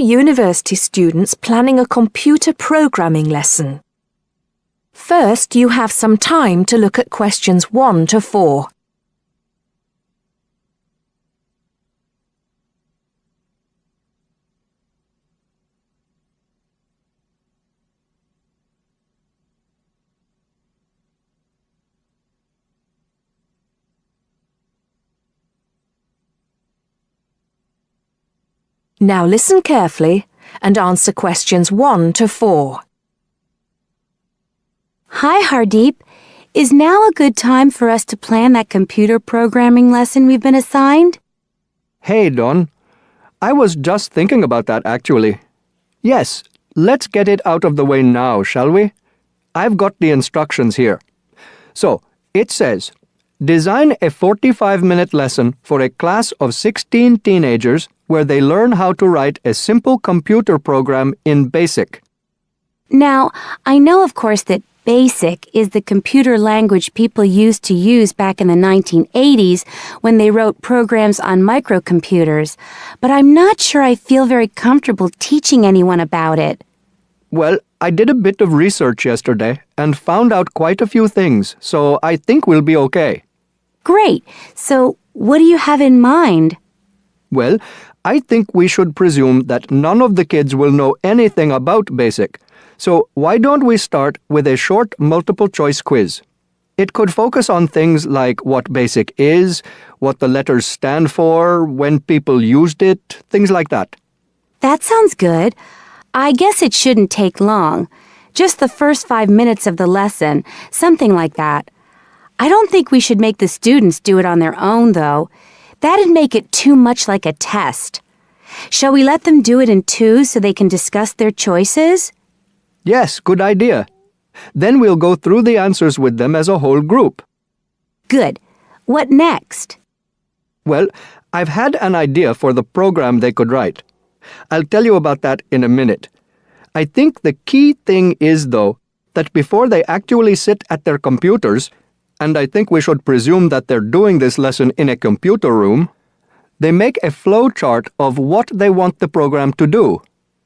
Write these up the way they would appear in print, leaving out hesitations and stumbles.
university students planning a computer programming lesson. First, you have some time to look at questions 1 to 4. Now listen carefully and answer questions 1 to 4. Hi, Hardeep. Is now a good time for us to plan that computer programming lesson we've been assigned? Hey, Dawn. I was just thinking about that, actually. Yes, let's get it out of the way now, shall we? I've got the instructions here. So, it says, design a 45-minute lesson for a class of 16 teenagers where they learn how to write a simple computer program in BASIC. Now, I know, of course, that BASIC is the computer language people used to use back in the 1980s when they wrote programs on microcomputers, but I'm not sure I feel very comfortable teaching anyone about it. Well, I did a bit of research yesterday and found out quite a few things, so I think we'll be okay. Great. So, what do you have in mind? Well, I think we should presume that none of the kids will know anything about BASIC. So why don't we start with a short multiple-choice quiz? It could focus on things like what BASIC is, what the letters stand for, when people used it, things like that. That sounds good. I guess it shouldn't take long. Just the first 5 minutes of the lesson, something like that. I don't think we should make the students do it on their own, though. That'd make it too much like a test. Shall we let them do it in twos so they can discuss their choices? Yes, good idea. Then we'll go through the answers with them as a whole group. Good. What next? Well, I've had an idea for the program they could write. I'll tell you about that in a minute. I think the key thing is, though, that before they actually sit at their computers, and I think we should presume that they're doing this lesson in a computer room, they make a flow chart of what they want the program to do.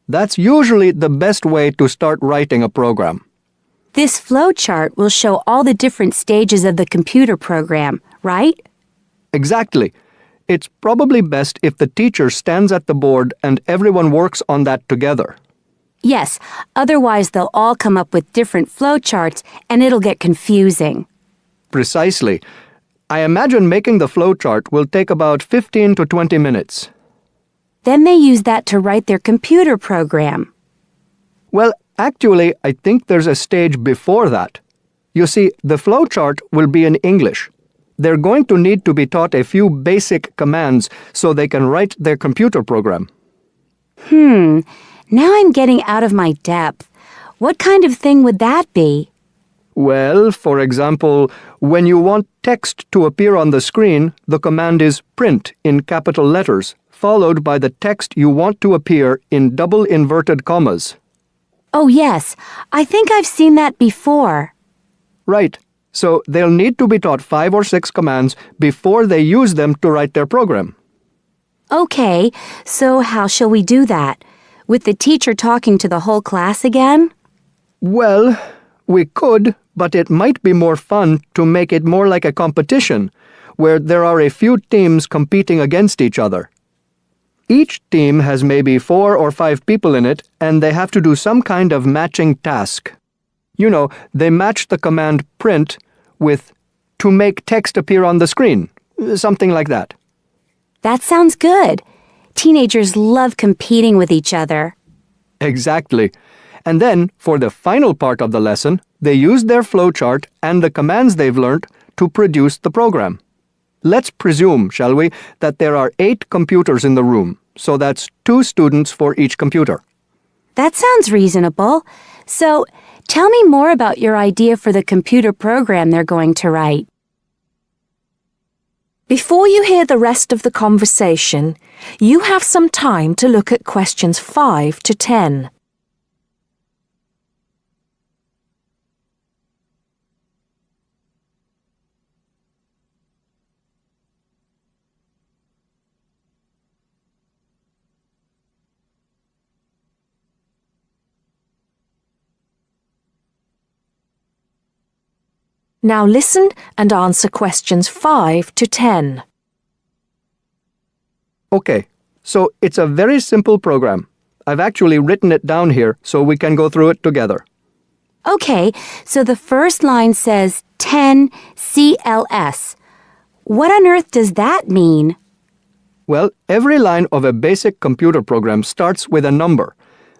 That's usually the best way to start writing a program. This flow chart will show all the different stages of the computer program, right? Exactly. It's probably best if the teacher stands at the board and everyone works on that together. Yes, otherwise they'll all come up with different flow charts and it'll get confusing. Precisely. I imagine making the flow chart will take about 15 to 20 minutes. Then they use that to write their computer program. Well, actually, I think there's a stage before that. You see, the flow chart will be in English. They're going to need to be taught a few basic commands so they can write their computer program. Now I'm getting out of my depth. What kind of thing would that be? Well, for example, when you want text to appear on the screen, the command is print in capital letters, followed by the text you want to appear in double inverted commas. Oh yes, I think I've seen that before. Right. So they'll need to be taught 5 or 6 commands before they use them to write their program. Okay, so how shall we do that? With the teacher talking to the whole class again? Well, we could, but it might be more fun to make it more like a competition, where there are a few teams competing against each other. Each team has maybe 4 or 5 people in it, and they have to do some kind of matching task. You know, they match the command print with to make text appear on the screen, something like that. That sounds good. Teenagers love competing with each other. Exactly. And then, for the final part of the lesson, they use their flowchart and the commands they've learned to produce the program. Let's presume, shall we, that there are 8 computers in the room, so that's 2 students for each computer. That sounds reasonable. So, tell me more about your idea for the computer program they're going to write. Before you hear the rest of the conversation, you have some time to look at questions 5 to 10. Now listen and answer questions 5 to 10. Okay, so it's a very simple program. I've actually written it down here so we can go through it together. Okay, so the first line says 10 CLS. What on earth does that mean? Well, every line of a basic computer program starts with a number.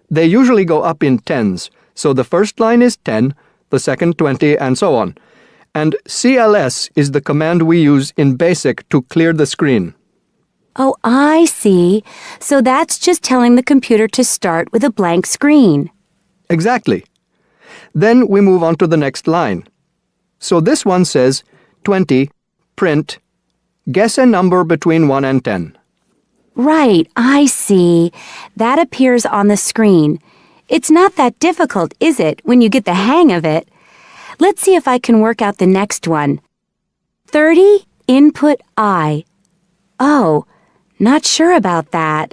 They usually go up in tens, so the first line is 10, the second 20, and so on. And CLS is the command we use in BASIC to clear the screen. Oh, I see. So that's just telling the computer to start with a blank screen. Exactly. Then we move on to the next line. So this one says 20, print, guess a number between 1 and 10. Right, I see. That appears on the screen. It's not that difficult, is it, when you get the hang of it? Let's see if I can work out the next one. 30, input I. Oh, not sure about that.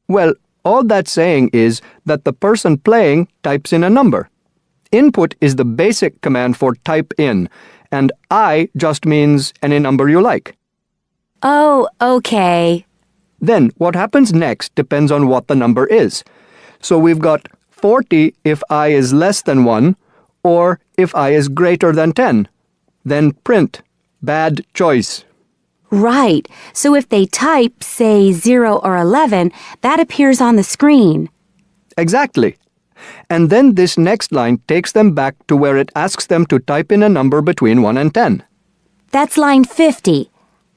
Well, all that's saying is that the person playing types in a number. Input is the basic command for type in, and I just means any number you like. Oh, okay. Then what happens next depends on what the number is. So we've got 40 if I is less than 1, or if I is greater than 10. Then print. Bad choice. Right, so if they type, say, 0 or 11, that appears on the screen. Exactly. And then this next line takes them back to where it asks them to type in a number between 1 and 10. That's line 50.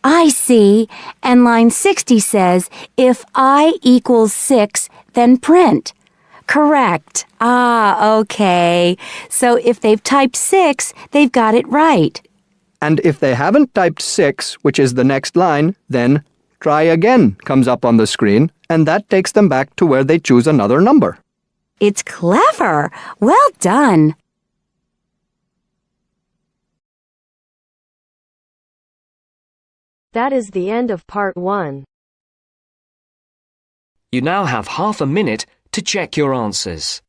I see. And line 60 says, if I equals 6, then print. Correct. Ah, okay. So if they've typed 6, they've got it right. And if they haven't typed 6, which is the next line, then try again comes up on the screen, and that takes them back to where they choose another number. It's clever. Well done. That is the end of part 1. You now have half a minute to check your answers.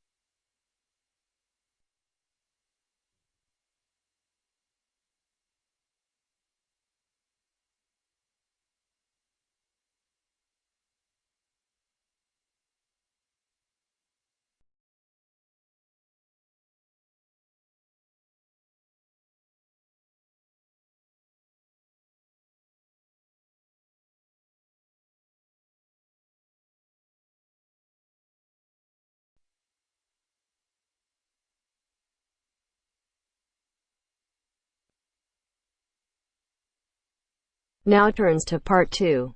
Now turns to part 2.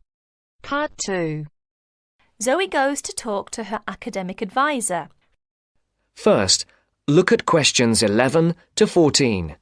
Part 2. Zoe goes to talk to her academic advisor. First, look at questions 11 to 14.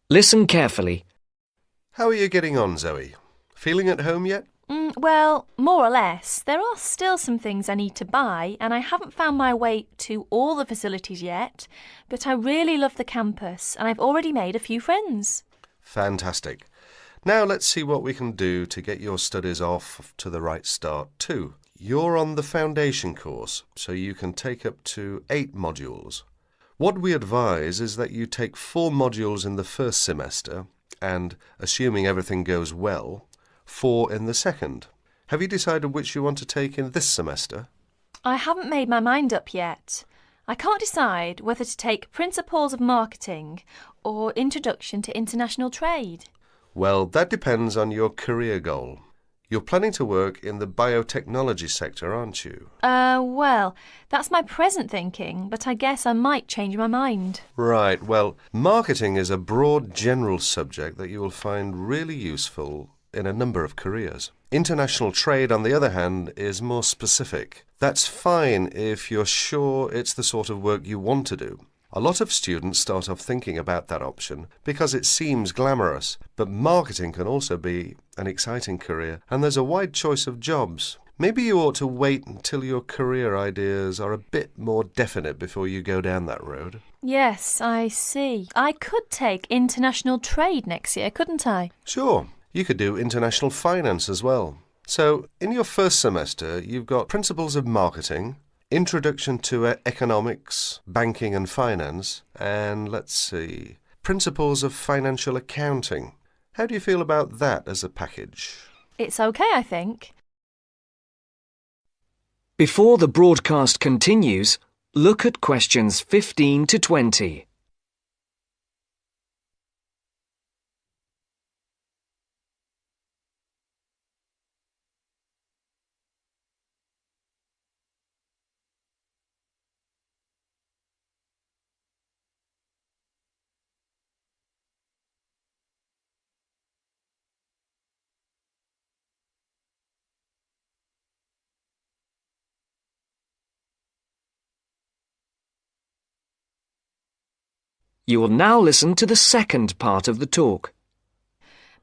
Listen carefully. How are you getting on, Zoe? Feeling at home yet? Well, more or less. There are still some things I need to buy, and I haven't found my way to all the facilities yet, but I really love the campus, and I've already made a few friends. Fantastic. Now let's see what we can do to get your studies off to the right start too. You're on the foundation course, so you can take up to 8 modules. What we advise is that you take 4 modules in the first semester and, assuming everything goes well, 4 in the second. Have you decided which you want to take in this semester? I haven't made my mind up yet. I can't decide whether to take Principles of Marketing or Introduction to International Trade. Well, that depends on your career goal. You're planning to work in the biotechnology sector, aren't you? Well, that's my present thinking, but I guess I might change my mind. Right, well, marketing is a broad general subject that you will find really useful in a number of careers. International trade, on the other hand, is more specific. That's fine if you're sure it's the sort of work you want to do. A lot of students start off thinking about that option because it seems glamorous, but marketing can also be an exciting career, and there's a wide choice of jobs. Maybe you ought to wait until your career ideas are a bit more definite before you go down that road. Yes, I see. I could take international trade next year, couldn't I? Sure, you could do international finance as well. So, in your first semester, you've got Principles of Marketing, Introduction to Economics, Banking and Finance, and let's see, Principles of Financial Accounting. How do you feel about that as a package? It's okay, I think. Before the broadcast continues, look at questions 15 to 20. You will now listen to the second part of the talk.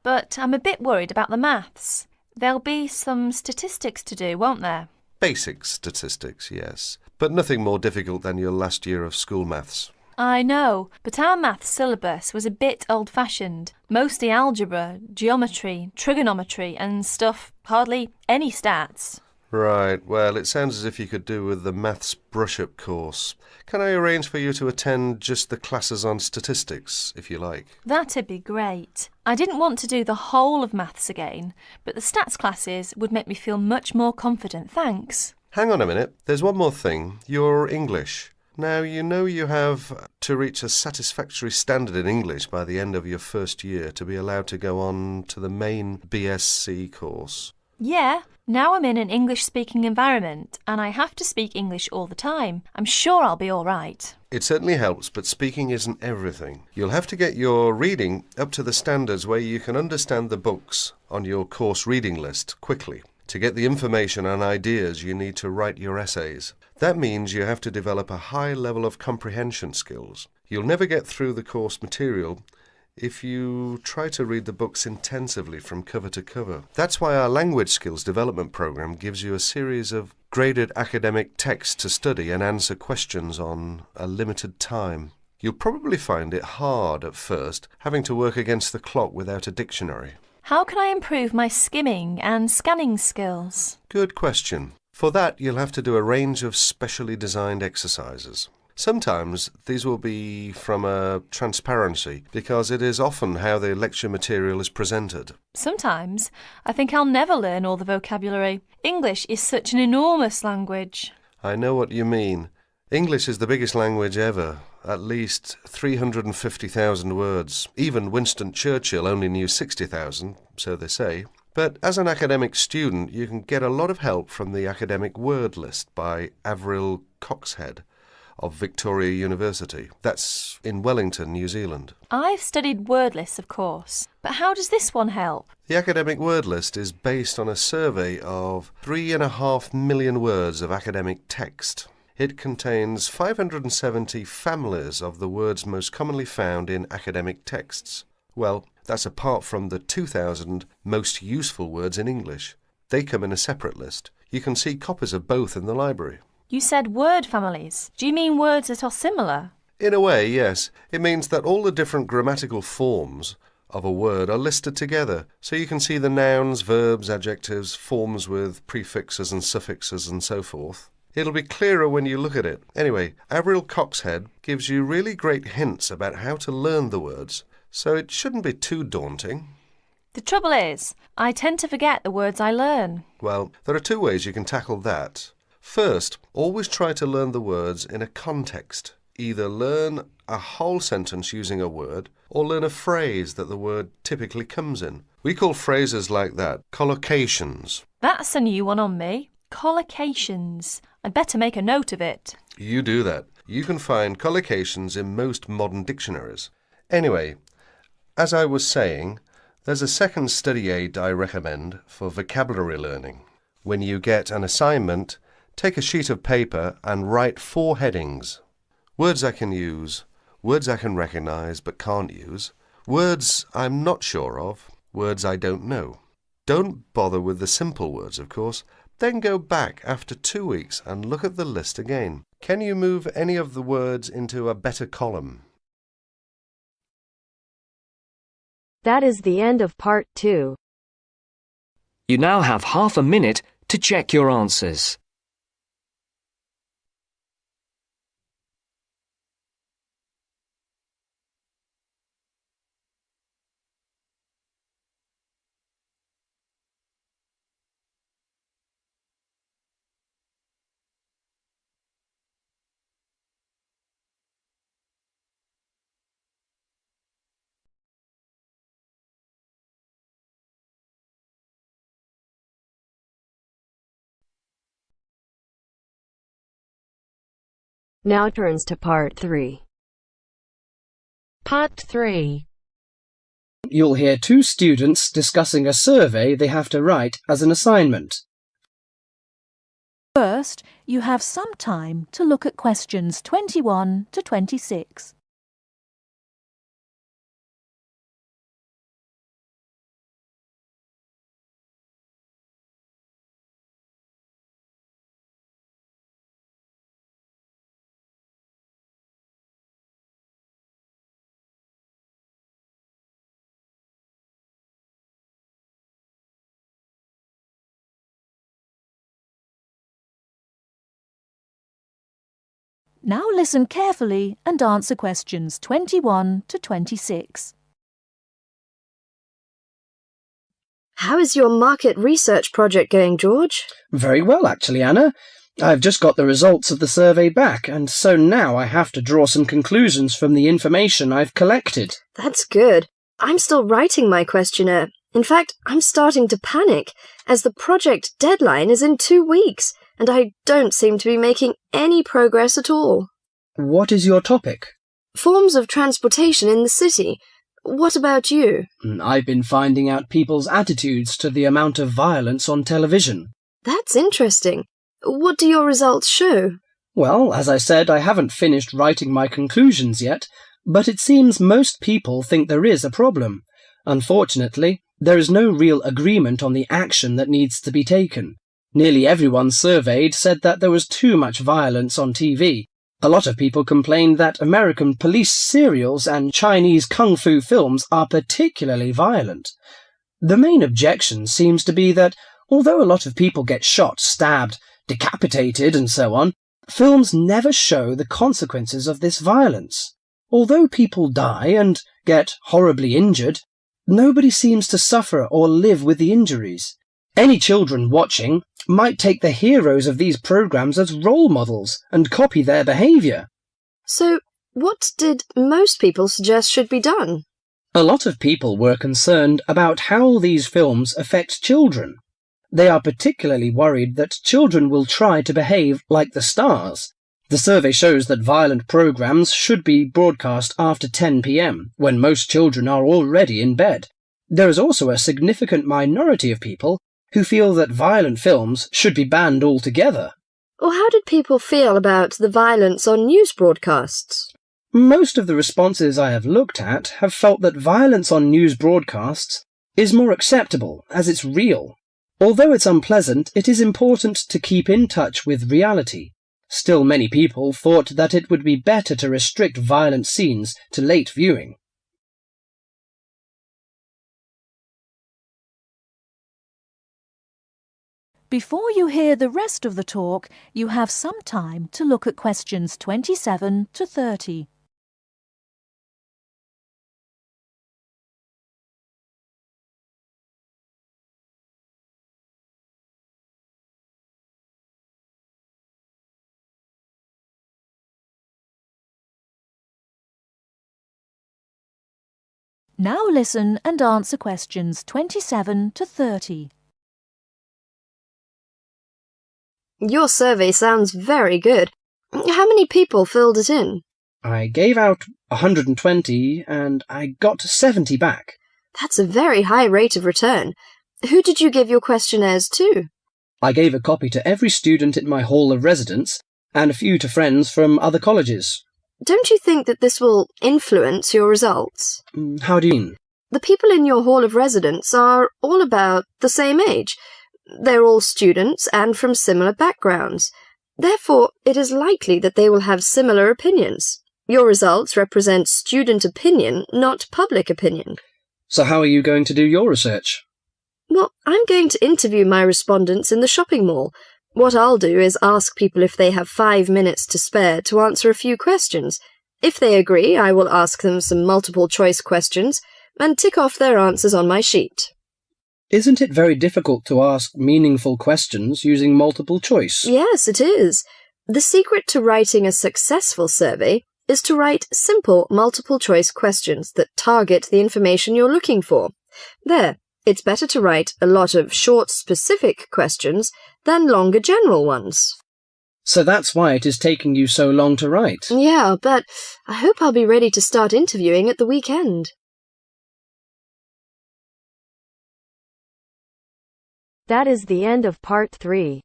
But I'm a bit worried about the maths. There'll be some statistics to do, won't there? Basic statistics, yes, but nothing more difficult than your last year of school maths. I know, but our maths syllabus was a bit old-fashioned. Mostly algebra, geometry, trigonometry and stuff, hardly any stats. Right, well, it sounds as if you could do with the maths brush-up course. Can I arrange for you to attend just the classes on statistics, if you like? That'd be great. I didn't want to do the whole of maths again, but the stats classes would make me feel much more confident, thanks. Hang on a minute, there's one more thing. Your English. Now, you know you have to reach a satisfactory standard in English by the end of your first year to be allowed to go on to the main BSc course. Yeah, now I'm in an English-speaking environment and I have to speak English all the time. I'm sure I'll be all right. It certainly helps, but speaking isn't everything. You'll have to get your reading up to the standards where you can understand the books on your course reading list quickly. To get the information and ideas, you need to write your essays. That means you have to develop a high level of comprehension skills. You'll never get through the course material if you try to read the books intensively from cover to cover. That's why our language skills development program gives you a series of graded academic texts to study and answer questions on a limited time. You'll probably find it hard at first, having to work against the clock without a dictionary. How can I improve my skimming and scanning skills? Good question. For that, you'll have to do a range of specially designed exercises. Sometimes these will be from a transparency, because it is often how the lecture material is presented. Sometimes I think I'll never learn all the vocabulary. English is such an enormous language. I know what you mean. English is the biggest language ever, at least 350,000 words. Even Winston Churchill only knew 60,000, so they say. But as an academic student, you can get a lot of help from the academic word list by Avril Coxhead of Victoria University. That's in Wellington, New Zealand. I've studied word lists, of course, but how does this one help? The academic word list is based on a survey of 3.5 million words of academic text. It contains 570 families of the words most commonly found in academic texts. Well, that's apart from the 2,000 most useful words in English. They come in a separate list. You can see copies of both in the library. You said word families. Do you mean words that are similar? In a way, yes. It means that all the different grammatical forms of a word are listed together, so you can see the nouns, verbs, adjectives, forms with prefixes and suffixes and so forth. It'll be clearer when you look at it. Anyway, Avril Coxhead gives you really great hints about how to learn the words, so it shouldn't be too daunting. The trouble is, I tend to forget the words I learn. Well, there are two ways you can tackle that. First, always try to learn the words in a context. Either learn a whole sentence using a word, or learn a phrase that the word typically comes in. We call phrases like that collocations. That's a new one on me. Collocations. I'd better make a note of it. You do that. You can find collocations in most modern dictionaries. Anyway, as I was saying, there's a second study aid I recommend for vocabulary learning. When you get an assignment, take a sheet of paper and write 4 headings. Words I can use, words I can recognise but can't use, words I'm not sure of, words I don't know. Don't bother with the simple words, of course. Then go back after 2 weeks and look at the list again. Can you move any of the words into a better column? That is the end of part 2. You now have half a minute to check your answers. Now turns to part 3. Part 3. You'll hear two students discussing a survey they have to write as an assignment. First, you have some time to look at questions 21 to 26. Now listen carefully and answer questions 21 to 26. How is your market research project going, George? Very well, actually, Anna. I've just got the results of the survey back, and so now I have to draw some conclusions from the information I've collected. That's good. I'm still writing my questionnaire. In fact, I'm starting to panic, as the project deadline is in 2 weeks, and I don't seem to be making any progress at all. What is your topic? Forms of transportation in the city. What about you? I've been finding out people's attitudes to the amount of violence on television. That's interesting. What do your results show? Well, as I said, I haven't finished writing my conclusions yet, but it seems most people think there is a problem. Unfortunately, there is no real agreement on the action that needs to be taken. Nearly everyone surveyed said that there was too much violence on TV. A lot of people complained that American police serials and Chinese kung fu films are particularly violent. The main objection seems to be that, although a lot of people get shot, stabbed, decapitated and so on, films never show the consequences of this violence. Although people die and get horribly injured, nobody seems to suffer or live with the injuries. Any children watching might take the heroes of these programs as role models and copy their behaviour. So, what did most people suggest should be done? A lot of people were concerned about how these films affect children. They are particularly worried that children will try to behave like the stars. The survey shows that violent programs should be broadcast after 10 p.m, when most children are already in bed. There is also a significant minority of people who feel that violent films should be banned altogether. Or how did people feel about the violence on news broadcasts? Most of the responses I have looked at have felt that violence on news broadcasts is more acceptable, as it's real. Although it's unpleasant, it is important to keep in touch with reality. Still, many people thought that it would be better to restrict violent scenes to late viewing. Before you hear the rest of the talk, you have some time to look at questions 27 to 30. Now listen and answer questions 27 to 30. Your survey sounds very good. How many people filled it in? I gave out 120 and I got 70 back. That's a very high rate of return. Who did you give your questionnaires to? I gave a copy to every student in my hall of residence and a few to friends from other colleges. don't you think that this will influence your results? How do you mean? The people in your hall of residence are all about the same age. They're all students and from similar backgrounds. Therefore, it is likely that they will have similar opinions. Your results represent student opinion, not public opinion. So how are you going to do your research? Well, I'm going to interview my respondents in the shopping mall. What I'll do is ask people if they have 5 minutes to spare to answer a few questions. If they agree, I will ask them some multiple-choice questions and tick off their answers on my sheet. Isn't it very difficult to ask meaningful questions using multiple choice? Yes, it is. The secret to writing a successful survey is to write simple multiple-choice questions that target the information you're looking for. There, it's better to write a lot of short, specific questions than longer general ones. So that's why it is taking you so long to write. Yeah, but I hope I'll be ready to start interviewing at the weekend. That is the end of part 3.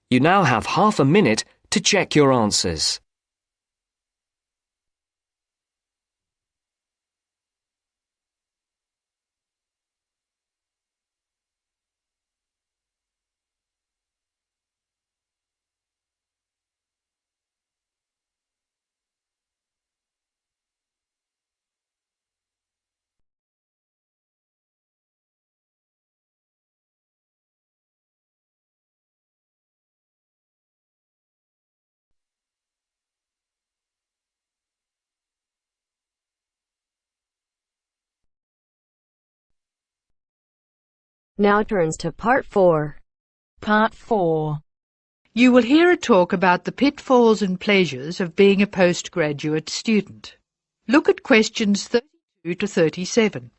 You now have half a minute to check your answers. Now turns to part 4. Part 4. You will hear a talk about the pitfalls and pleasures of being a postgraduate student. Look at questions 32 to 37.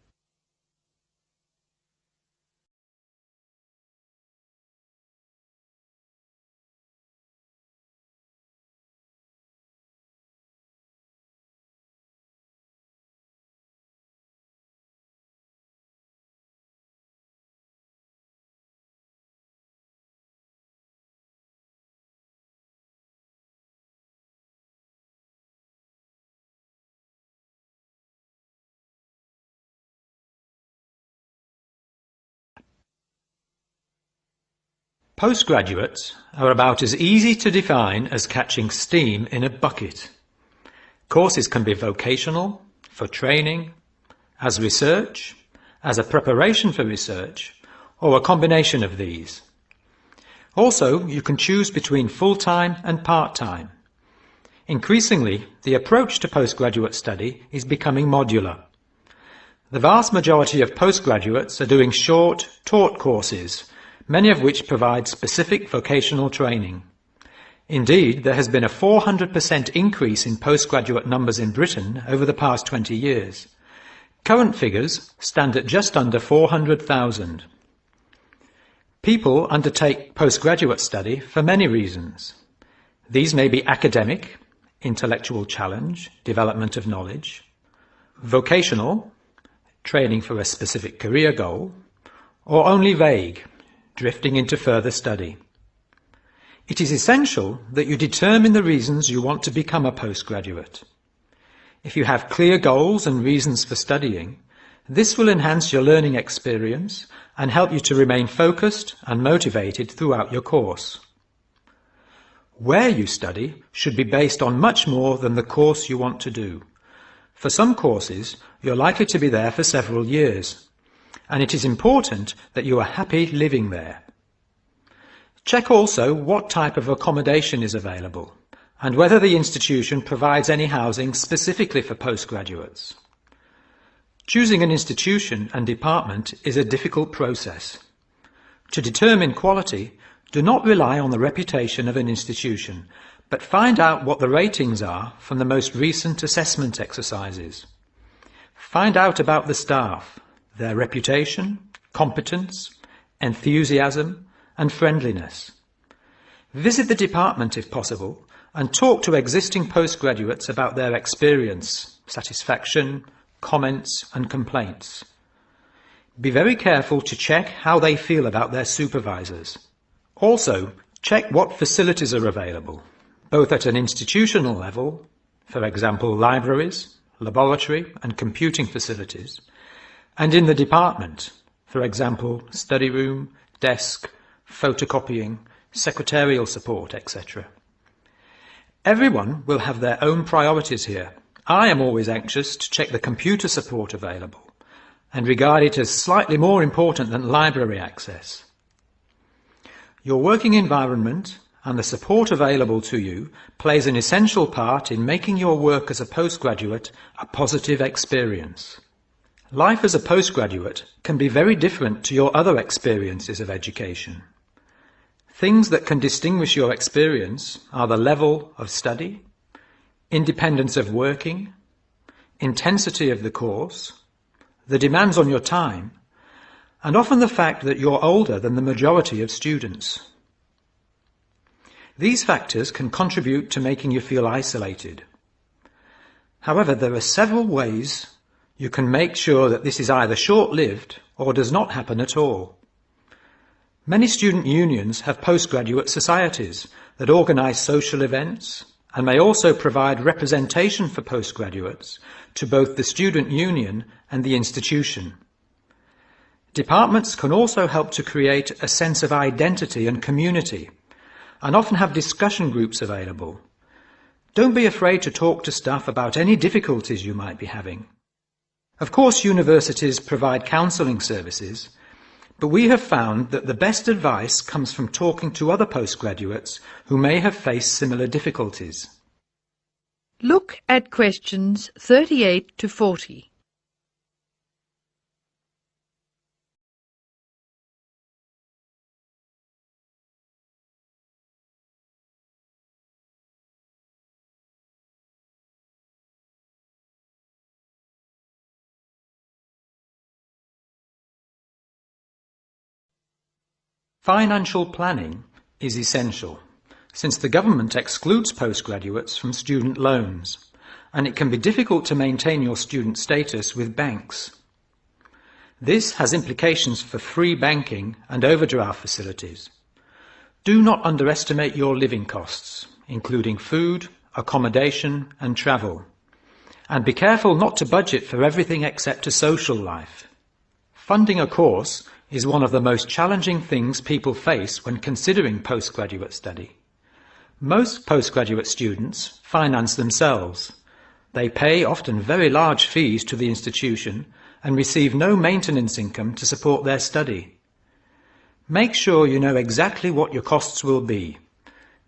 Postgraduates are about as easy to define as catching steam in a bucket. Courses can be vocational, for training, as research, as a preparation for research, or a combination of these. Also, you can choose between full-time and part-time. Increasingly, the approach to postgraduate study is becoming modular. The vast majority of postgraduates are doing short, taught courses, many of which provide specific vocational training. Indeed, there has been a 400% increase in postgraduate numbers in Britain over the past 20 years. Current figures stand at just under 400,000. People undertake postgraduate study for many reasons. These may be academic, intellectual challenge, development of knowledge; vocational, training for a specific career goal; or only vague, drifting into further study. It is essential that you determine the reasons you want to become a postgraduate. If you have clear goals and reasons for studying, this will enhance your learning experience and help you to remain focused and motivated throughout your course. Where you study should be based on much more than the course you want to do. For some courses, you're likely to be there for several years, and it is important that you are happy living there. Check also what type of accommodation is available and whether the institution provides any housing specifically for postgraduates. Choosing an institution and department is a difficult process. To determine quality, do not rely on the reputation of an institution, but find out what the ratings are from the most recent assessment exercises. Find out about the staff, their reputation, competence, enthusiasm, and friendliness. Visit the department if possible and talk to existing postgraduates about their experience, satisfaction, comments, and complaints. Be very careful to check how they feel about their supervisors. Also, check what facilities are available. both at an institutional level, for example libraries, laboratory and computing facilities, and in the department, for example study room, desk, photocopying, secretarial support, etc. Everyone will have their own priorities here. I am always anxious to check the computer support available and regard it as slightly more important than library access. Your working environment and the support available to you plays an essential part in making your work as a postgraduate a positive experience. Life as a postgraduate can be very different to your other experiences of education. Things that can distinguish your experience are the level of study, independence of working, intensity of the course, the demands on your time, and often the fact that you're older than the majority of students. These factors can contribute to making you feel isolated. However, there are several ways you can make sure that this is either short-lived or does not happen at all. Many student unions have postgraduate societies that organise social events and may also provide representation for postgraduates to both the student union and the institution. Departments can also help to create a sense of identity and community, and often have discussion groups available. Don't be afraid to talk to staff about any difficulties you might be having. Of course, universities provide counselling services, but we have found that the best advice comes from talking to other postgraduates who may have faced similar difficulties. Look at questions 38 to 40. Financial planning is essential, since the government excludes postgraduates from student loans, and it can be difficult to maintain your student status with banks. This has implications for free banking and overdraft facilities. Do not underestimate your living costs, including food, accommodation and travel. And be careful not to budget for everything except a social life. Funding a course is one of the most challenging things people face when considering postgraduate study. Most postgraduate students finance themselves. They pay often very large fees to the institution and receive no maintenance income to support their study. Make sure you know exactly what your costs will be.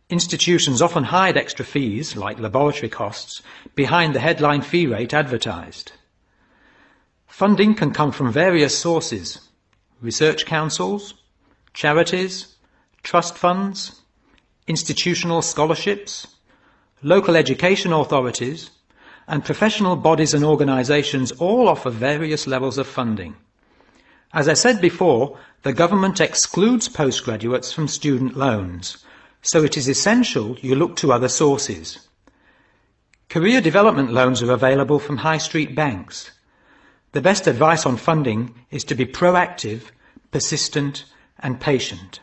Institutions often hide extra fees, like laboratory costs, behind the headline fee rate advertised. Funding can come from various sources: research councils, charities, trust funds, institutional scholarships, local education authorities, and professional bodies and organisations all offer various levels of funding. As I said before, the government excludes postgraduates from student loans, so it is essential you look to other sources. Career development loans are available from high street banks. The best advice on funding is to be proactive, persistent and patient.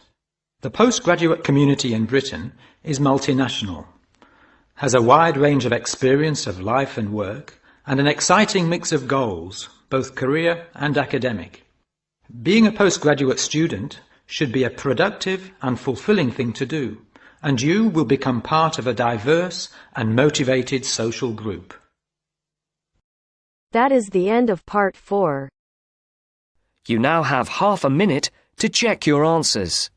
The postgraduate community in Britain is multinational, has a wide range of experience of life and work, and an exciting mix of goals, both career and academic. Being a postgraduate student should be a productive and fulfilling thing to do, and you will become part of a diverse and motivated social group. That is the end of part 4. You now have half a minute to check your answers.